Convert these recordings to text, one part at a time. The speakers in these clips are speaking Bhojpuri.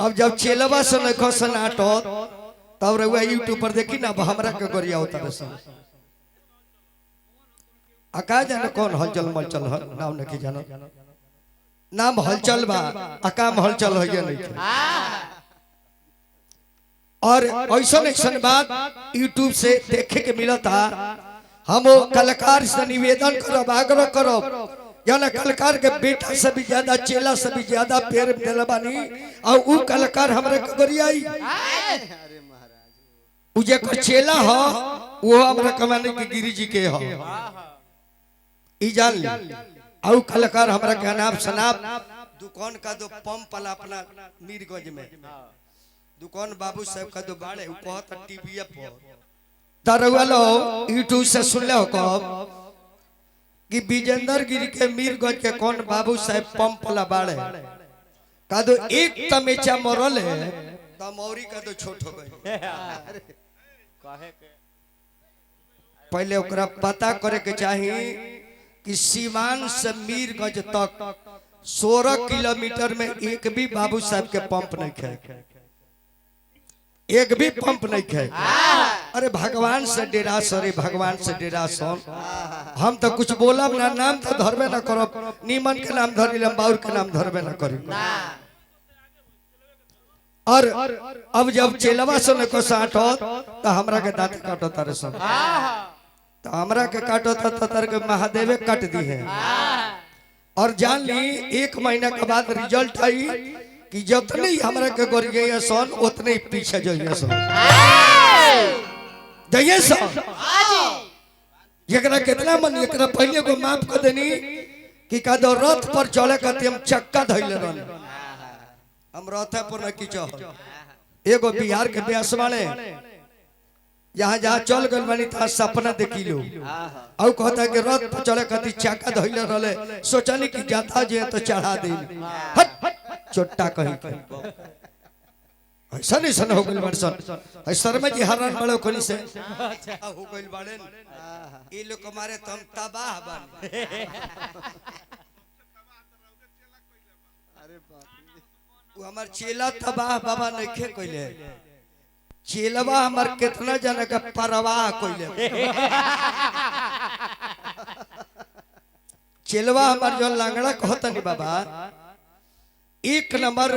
अब जब चेलवा से नहीं सन आटो तब रहुआ यूट्यूब पर देखी ना हमरा के गरिया होता है अका जाने कौन हलचल मलचल है नाम नहीं जानो नाम हलचल बा अकाम हलचल हो गया नहीं और ऐसा ऐसा बात यूट्यूब से देखे के मिला था हम वो कलाकार से निवेदन करब आग्रह करब याना कलाकार के बेटा से भी ज्यादा चेला से भी ज्यादा प्यार दिलबानी और वो कलाकार हमरे गरियाई उजे को चेला हो वो हमरा कमाने के गिरी जी के हो ई जान ली और कलाकार हमरा के नाम सनाब दुकान का दो पंप वाला अपना मीरगंज में दुकान बाबू साहब का दो बाड़े वो कहत टीवी पर दरवा लो यूट्यूब से सुन ले हो कब कि विजेंद्र गिरी के मीरगंज के कौन बाबू साहब पंप वाला बाड़े का दो एक तमेचा मरल है तमौरी का दो छोट हो गई पहले ओकरा पता करे के चाहिए कि सीवान से मीरगंज तक 16 किलोमीटर में एक भी बाबू साहब के पंप नहीं खे एक भी पंप नहीं खे अरे भगवान से डेरा सरे भगवान से डेरा सोन हम तो कुछ बोलब ना नाम तो धरबे ना करब नीमन के नाम धरी लंबाउर के नाम धरबे ना करी और अब जब चेलवा से को साठ हो तो हमरा के दांत काटो तारे सब तो हमरा के काटो तो तर के महादेव काट दी है और जान ली 1 महीना के बाद रिजल्ट आई कि जितने हमरा के गोरिये सोन उतने पीछे जाइए सोन जाइए सोन एकरा कितना मन एकरा पहले को माफ कर देनी कि का दो रथ पर चले के हम चक्का धइले रहन हम रथ पर न किचो एगो बिहार के ब्यास वाले जहाँ जहाँ चल गल बानी ता सपना देखी लो और कहता कि रथ पर चले कति चक्का धइले रहले सोचनी कि जाता जे तो चढ़ा दे हट चोट्टा कहीं ऐसा नहीं सन हो गइल बरसन शर्मा जी हरण बड़ो कोनी से हो गइल बाड़े ई लोग हमारे तुम तबाह बन अरे बाप वो हमार चेला तबाह बाबा नहीं खे कइले चेलवा हमार कितना जना का परवाह कइले चेलवा हमार जो लांगड़ा कहता नहीं बाबा 1 नंबर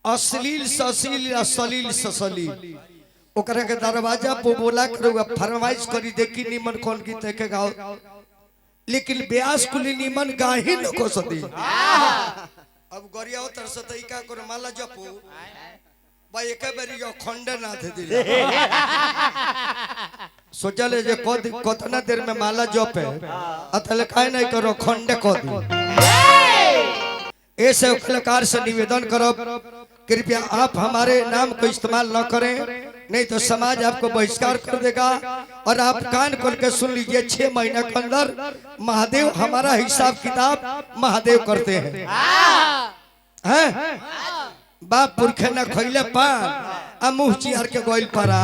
अश्लील सशील असलील ससलील ओकरा के दरवाजा पे बोला करूगा फरमाइश करी देखी निमन कौन गीत के गाओ लेकिन ब्यास कुली निमन गा ही न को सदी अब गरिया उतर सतई का कर माला जपो भाई एक बारी जो खंडे ना थे दिले सोचले जे कितना देर में माला जपे अतले काहे नहीं करो खंडे को दी ऐसे कलाकार से निवेदन करो कृपया आप हमारे नाम को इस्तेमाल न करें नहीं तो समाज आपको बहिष्कार कर देगा और आप कान खोल के सुन लीजिए 6 महीने के अंदर महादेव हमारा हिसाब किताब महादेव करते हैं बाप पुरखे न खैले पान आ मुँह चियार के गोइल परा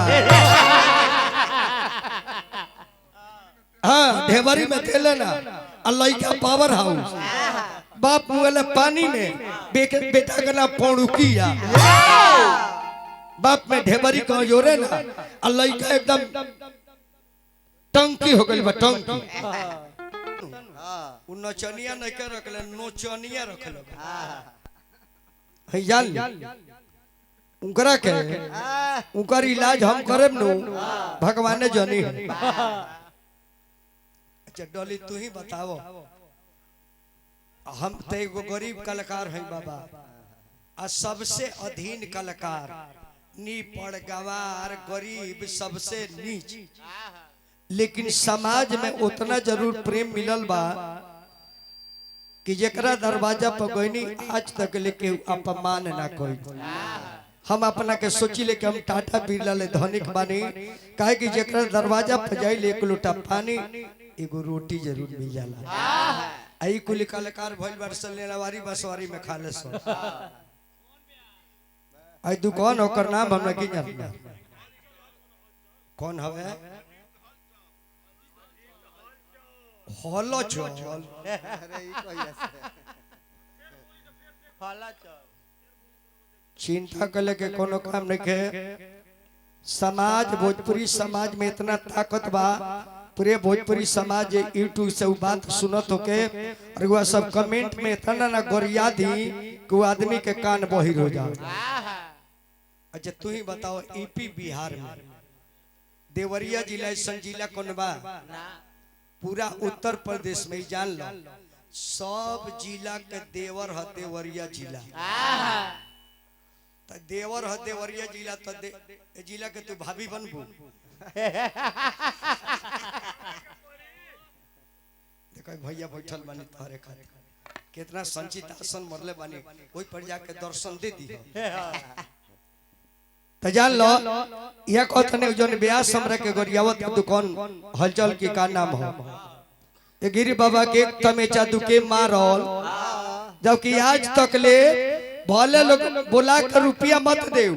हाँ ढेबरी में तेले ना अल्लाह का पावर हाउस बाप मुले पानी में बेटा का नाम पौड़ुकिया बाप में ढेबरी का जोरे ना अल्लाह का एकदम टंकी हो गई बा टंकी उ नचनिया नहीं के रखले नोचनिया रखले है जान उनकरा के उनकर इलाज हम करब नु भगवान जानी है अच्छा डॉली तू ही बताओ हम तो एगो गरीब कलाकार हैं बाबा आ सबसे अधीन कलाकार नीपड़ गवार गरीब सबसे नीच लेकिन समाज में उतना जरूर प्रेम मिलल बा कि जेकरा दरवाजा पर गईनी आज तक लेके अपमान ना कोई हम अपना के सोची ले कि हम टाटा बिरला ले धनिक बानी काहे कि जेकरा दरवाजा पर जाई ले एक लोटा पानी एगो रोटी जरूर मिल जाला आई कुल कलाकार भइल बरसल लेवारी बसवारी में खा ले सो आई दुकान ओकर नाम हमरा की जानना कौन हवे हलो चल अरे ई कहिया से हला चल चिंता कर के कोनो काम नहीं के। समाज भोजपुरी समाज में इतना ताकत बा, पूरे भोजपुरी समाज यूट्यूब से वो बात सुनत होके और वह सब कमेंट में इतना ना गोरिया दी कि वो आदमी के कान बहिर हो जाए। अच्छा तू ही बताओ, यूपी बिहार में देवरिया जिला ऐसा जिला कौन बा? पूरा उत्तर प्रदेश में जान लो, सब जिला के देवर है देवरिया जिला। तो देवर है देवरिया जिला, तो जिला के तू भाभी बनबू। देखो भैया बैठल बानी तोहरे खातिर, कितना संचित आसन मरले बानी, वही पर जाके दर्शन दे दी। तो जान लो यह कहते नहीं जो ब्यास हमरा के गरियावत की दुकान हलचल की का नाम हो, ये गिरी बाबा के तमेचा दुके मारल, जबकि आज तक ले भले लोग बोला कर रुपया मत दे,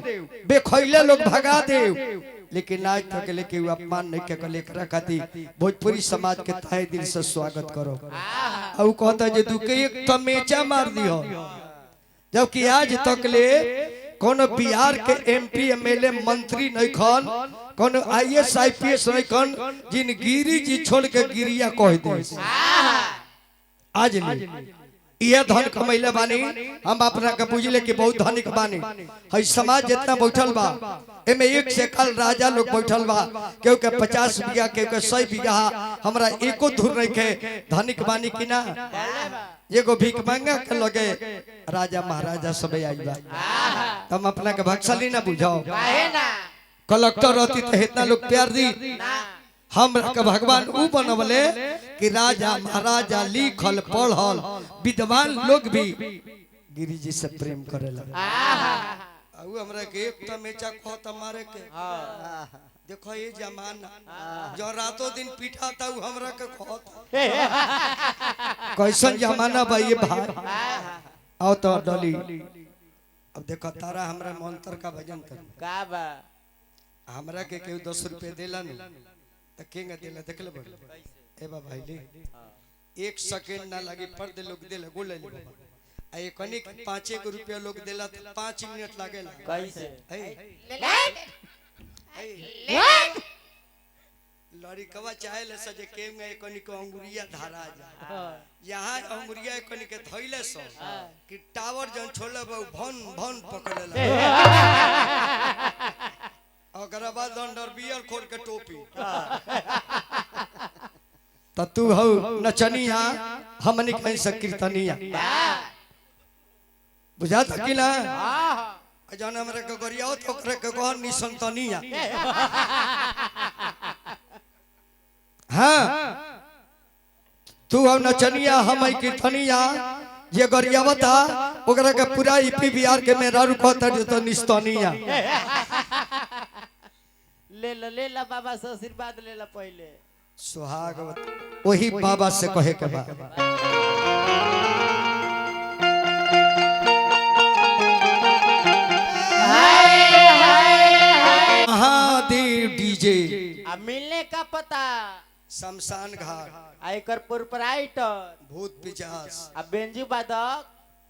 बेखैले लोग भगा दे, लेकिन आज तक ले के अपमान नहीं के कले करा खाती भोजपुरी समाज के तहे दिल से स्वागत करो। और कहता जे दुके एक तमेचा मार दियो, जबकि आज तक ले कोनो बिहार के एमपी एमएलए मंत्री नहीं खन, कोनो आईएएस आईपीएस नहीं खन जिन गिरी जी छोड़ के गिरिया कह दे। आज ले यह धन कमैले बानी, हम अपना के बुझले कि बहुत धनिक बानी। हई समाज जितना बैठल बा एमे एक से कल राजा लोग बैठल बा, केहू के 50 बीघा केहू के 100 बीघा, हमरा एको धुर नहीं के धनिक बानी कि ना। एगो भीख मांगा के लगे राजा महाराजा सब आई बा, हम अपना के भागशाली ना बुझाओ। कलेक्टर रहती तो इतना लोग प्यार दी। हम भगवान ऊ बनवले कि राजा महाराजा लिखल पढ़ल विद्वान लोग भी गिरी जी से प्रेम करेला। हमरा के एक तमेचा कहत मारे के। देखो ये जमाना जो रातों दिन पीठा था वो हमरा के कहत कैसन जमाना बा ये भाई। आओ तो डली, अब देखो तारा हमरा मंत्र का भजन कर का बा, हमरा के केहू 10 रुपए देला न त केंगा देला देख ले ए बा भाई ले 1 सेकंड ना लगी पर दे लोग देला गोल ले आ ये कनी 5 रुपया लोग देला तो 5 मिनट लागेला। कैसे लड़ी कवा चाहे ले सजे केंगा कनी को अंगुरिया धारा जा, यहाँ अंगुरिया कनी के धइले सो कि टावर जन छोड़ले भन भन पकड़ेला। अगर बाद अंडर बियर खोल के टोपी तो तू हो नचनिया हमनी कहीं से कीर्तनिया बुझाता कि ना। जन हमरा के गरियाओ तो ओकरे के कह निसंतनिया। हाँ तू हो नचनिया हम कीर्तनिया, ये गरियावता ओकरा के पूरा यूपी बिहार के मेरा रुकता तो निस्तनिया। ले ला बाबा से आशीर्वाद ले ला पहले। सुहाग वही बाबा से कहे के बा। महादेव डीजे अब मिलने का पता शमशान घाट आयकर प्रोपराइटर भूत पिचास अब बेंजू बादक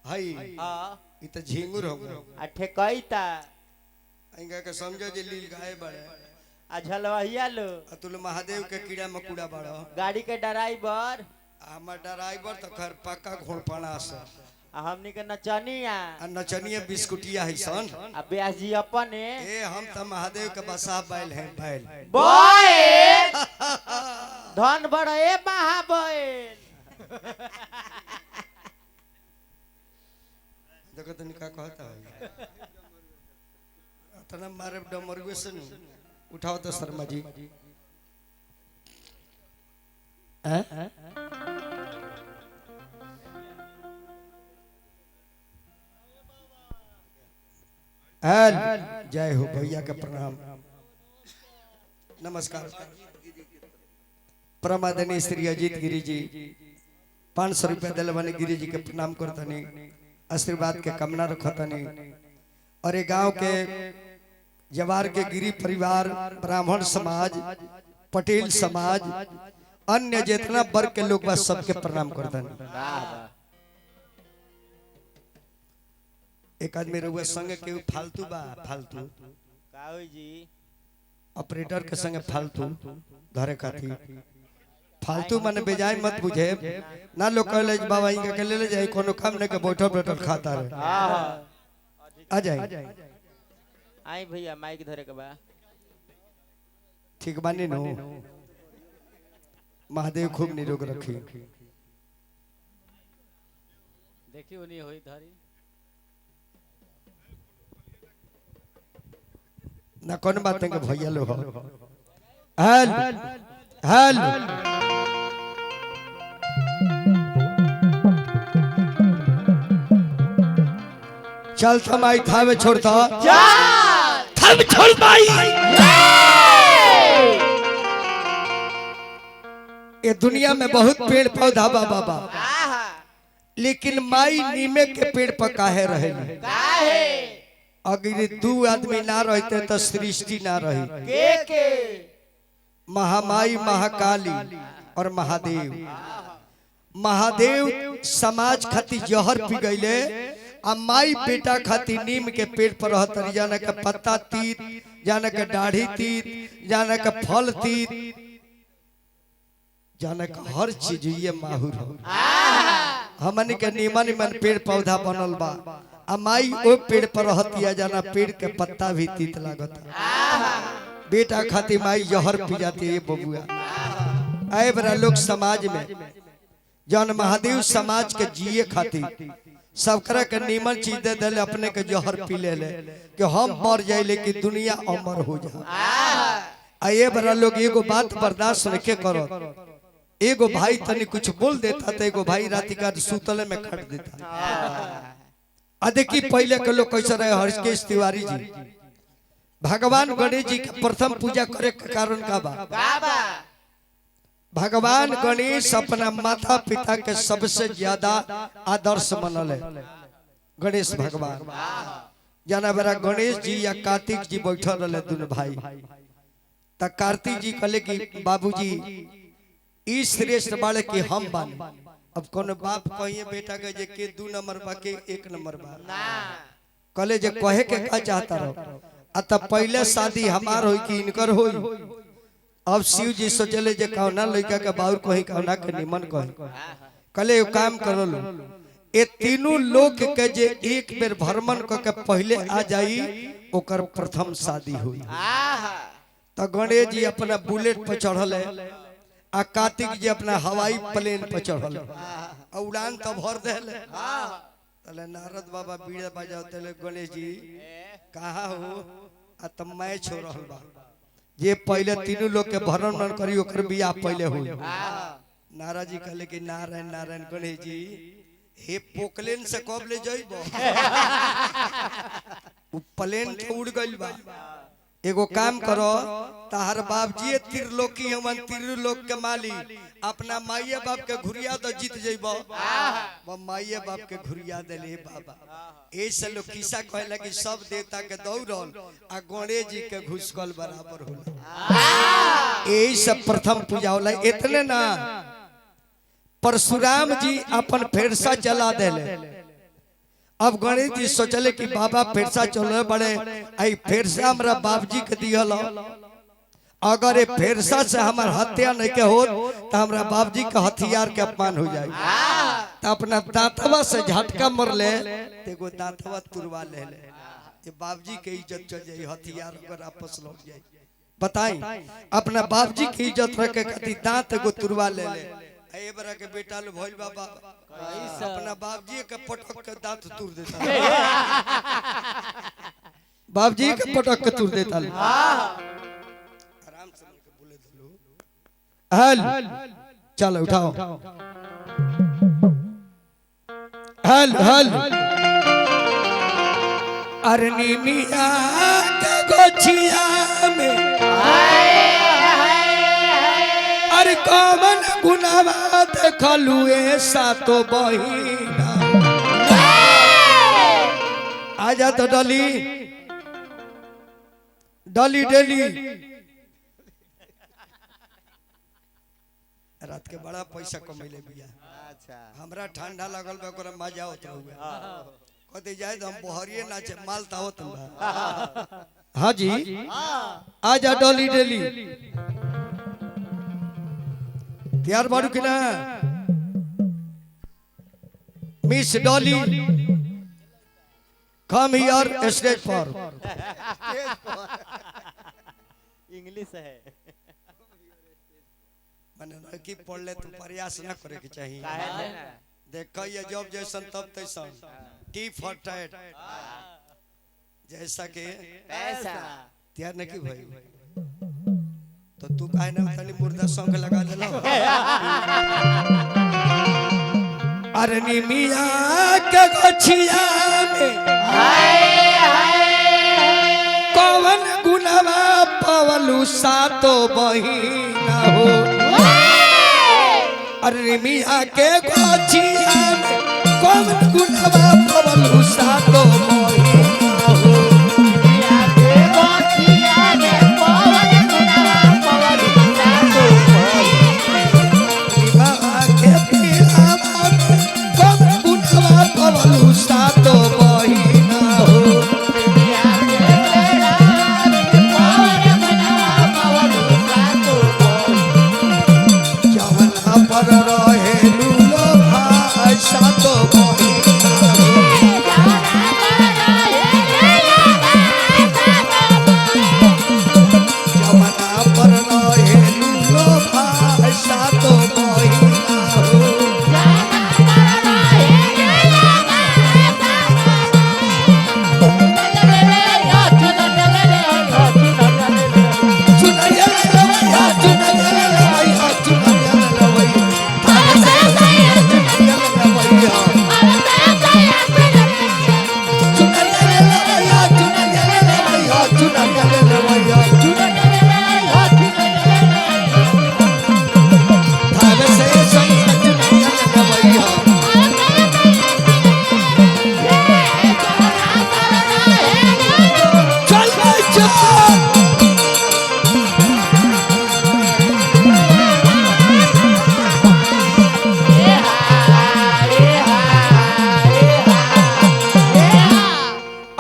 हई हां इ त झिंगुर हो गयो आ ठेकईता इंगा के समझो जे लील गाय बड़े आ झलवहिया लो अतुल महादेव के कीड़ा मकुड़ा बड़ो गाड़ी के ड्राइवर हमर ड्राइवर तो खैर पक्का घोड़पना से आ हमनी के नचनिया आ नचनिया बिस्कुटिया है सन आ ब्यास जी अपने ए हम त महादेव के बसा बैल हैं बैल बैल धन बड़े महाबैल। देखो तनी का कहता है तना मारे डमरुए से उठाओ तो शर्मा जी जय हो भैया के प्रणाम नमस्कार। प्रमादनी श्री अजीत गिरी जी 500 रुपया दिल बने गिरी जी के प्रणाम करतनी आशीर्वाद के कामना रखतनी। और ये गांव के जवार के गिरी परिवार ब्राह्मण समाज पटेल समाज अन्य जितना वर्ग के लोग बस सबके प्रणाम करतनी। एक आदमी रहुआ संगे के फालतू बा फालतू का होई जी ऑपरेटर के संगे फालतू धरे खाती फालतू माने बेजाय मत बुझे ना लोग कहले बाबा इनका के ले जाए कोनो काम नहीं के बैठल बैठल खाता रहे आ जाए आई भैया माइक धरे के बा ठीक बानी नो महादेव खूब निरोग रखी देखी उन्हीं होई धारी ना कौन बात है कि भैया लो हेल हेल चल थमाई थावे छोड़ता थम छोड़ माई ये दुनिया में बहुत पेड़ पौधा बा बाबा लेकिन माई नीमे के पेड़ पर काहे रहे अगर दू आदमी ना रहते तो सृष्टि ना रही महामाई महाकाली और महादेव महादेव समाज खातिर जहर पी गईले आ माई बेटा खातिर नीम के पेड़ पर रहतर जाने के पत्ता तीत जाने के दाढ़ी तीत जाने के फल तीत जाने का हर चीज ये माहुर हो हमन के नीमन निमन पेड़ पौधा बनल बा आ माई ओ पेड़ पर रहतिया जाना पेड़ के पत्ता भी तीत लागत बेटा खातिर माई जहर पी जाती है बबुआ आए बड़ा लोग समाज में जौन महादेव समाज के जिए खातिर सबकरा के नीमन चीज दे दे अपने के जहर पी ले कि हम मर जाए लेकिन दुनिया अमर हो जाए आए बड़ा लोग एगो बात बर्दाश्त नहीं करो एगो भाई तनी कुछ बोल देता तो एगो भाई रात का सुतले में खट देता देखी पहले के लोग कैसे रहे हर्षकेश तिवारी जी भगवान गणेश जी के प्रथम पूजा करे के कारण का बा भगवान गणेश अपना माता पिता के सबसे ज्यादा आदर्श मनल है गणेश भगवान जाना बड़ा गणेश जी या कार्तिक जी बैठल रहे दोनों भाई त कार्तिक जी कहले कि बाबूजी ई श्रेष्ठ बाड़े कि हम बानी अब कौन बाप कहिए बेटा के जे के 2 नंबर बा के 1 नंबर बा कहले जे कहे के का चाहता रहो आ त पहले शादी हमार होई कि इनकर होई अब शिव जी सोचले जे कौना लड़का के बाउर कही कौना के निमन कही कहले काम करो लो ए तीनों लोग के जे एक बेर भ्रमण क के पहले आ जाई ओकर प्रथम शादी हुई त गणेश जी अपना बुलेट पर चढ़ल है आ कार्तिक जी अपना हवाई प्लेन पर चढ़ल है उड़ान तो भर देले तले नारद बाबा बीड़ा बजाओ तले गणेश जी कहा हो आ त मैच हो रहल बा जे पहले तीनों लोग के भ्रमण करी ओकर बियाह पहले हुई नारद जी कहले कि नारायण नारायण गणेश जी हे पोकलेन से कब ले जाइबो उ प्लेन के उड़ गइल बा एगो काम करो ताहर बाप जी त्रिलोकी हमन त्रिलोक के मालिक अपना माइये बाप के घुरिया तो जीत जइबो वो माइये बाप के घुरिया देले बाबा ऐसे लोग किस्सा कहला कि सब देवता के दौड़ल आ गणेश जी के घुसकल बराबर होला यही सब प्रथम पूजा होला इतने ना परशुराम जी अपन फेरसा चला देले अब गणेश जी सोचले कि बाबा फेरसा चले बड़े आई फेरसा हमरा बाबूजी के दियल अगर ये फेरसा से हमार हत्या नहीं के हो तो हमरा बाबूजी के हथियार के अपमान हो जाए तो अपना दांतवा से झटका मर ले एगो दांतवा तुरवा ले ये बाबूजी के इज्जत चल जाए हथियार अगर आपस लौट जाए बताई अपना बाबूजी की इज्जत रखे खातिर दांत एगो तुरवा ले ए बरा के बेटा लो भइल बाबा अपना बाबूजी के पटक के दांत तुर देता बाबूजी के पटक के तुर देता आराम से के बोले दलो हल चलो उठाओ हल हल अरनी मिया के गोछिया में अरे कौन गुनावा देखलू ऐसा तो बहिना आजा तो डली डली डली रात के बड़ा पैसा कमैले बिया अच्छा हमरा ठंडा लगल बा ओकरा मजा होत हुए कहते जाए तो हम बहरिए नाचे माल तावत बा। हाँ जी आजा डोली डेली तैयार बाड़ू कि ना miss Dolly come here stage पर। इंग्लिश है मैंने लड़की पढ़ ले तो प्रयास ना करे के चाहिए। काहे ना देखो ये जॉब जैसन तब तैसन टी फॉर टैट जैसा के पैसा तैयार नहीं की भाई तो तू काहे ना तनी मुर्दा सॉन्ग लगा देला। अरे नी मिया के गछिया में कौन गुनावा पवलू सातो बहिना हो। अरे मिया के गछिया में कौन गुनावा पवलू सातो बहिना हो। मिया के गछिया में कौन गुनावा पवलू सातो बहिना। के पिलावा में कौन गुनावा पवलू सातो बहिना हो। मिया के बेड़ा में कौन गुनावा पवलू सातो बहिना। जवना पर रहे लूलो भाई सातो बहिना हो। जवना पर रहे लूलो भाई सातो बहिना हो। चुनरिया लवैया चुनरिया लवैया चुनरिया लवैया चुनरिया लवैया चुनरिया लवैया चुनरिया लवैया धाग से संग चुनरिया लवैया। चल भाई चल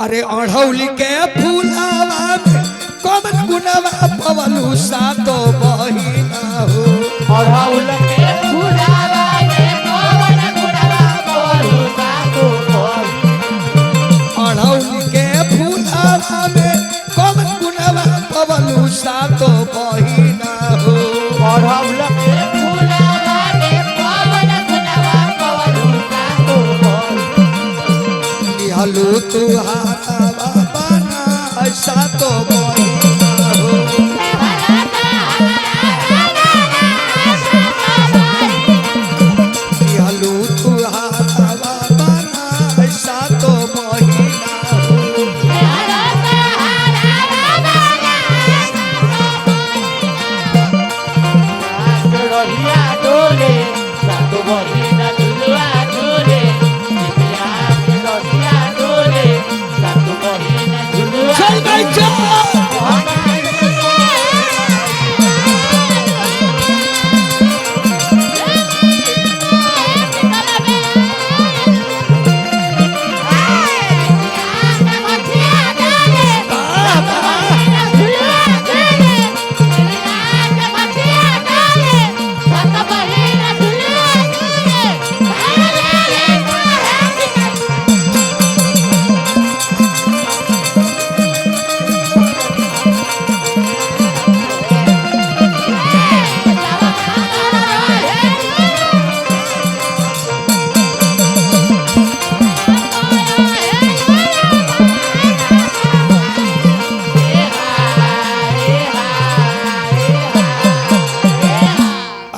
अरे अढ़ौली के फूलावा में कौन गुनावा पवलू सातो बहिना हो। अढ़ौल के फुलावा में कौन गुनावा पवलू सातो बहिना। अढ़ौली के फूलावा में कौन गुनावा पवलू सातो बहिना हो। अढ़ौल के फुलावा में कौन गुनावा पवलू सातो बहिना। लिहलू तुहारा बाबा ना सातो बहिना हो। लिहलू तुहारा बाबा ना सातो बहिना हो। रहिया डोले सातो बहिना दुलुआ डोले। मिया के रहिया डोले सातो बहिना दुलुआ। चल भाई चल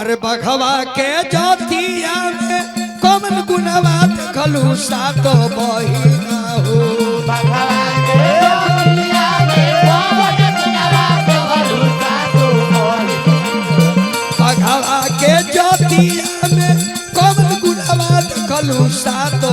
अरे बघवा के जोतिया में कौन गुनावा देखलू सातो बहिना हो। भगवान के रहिया में कौन गुनावा पवलू सातो बहिना। बघवा के जोतिया में कौन गुनावा देखलू सातो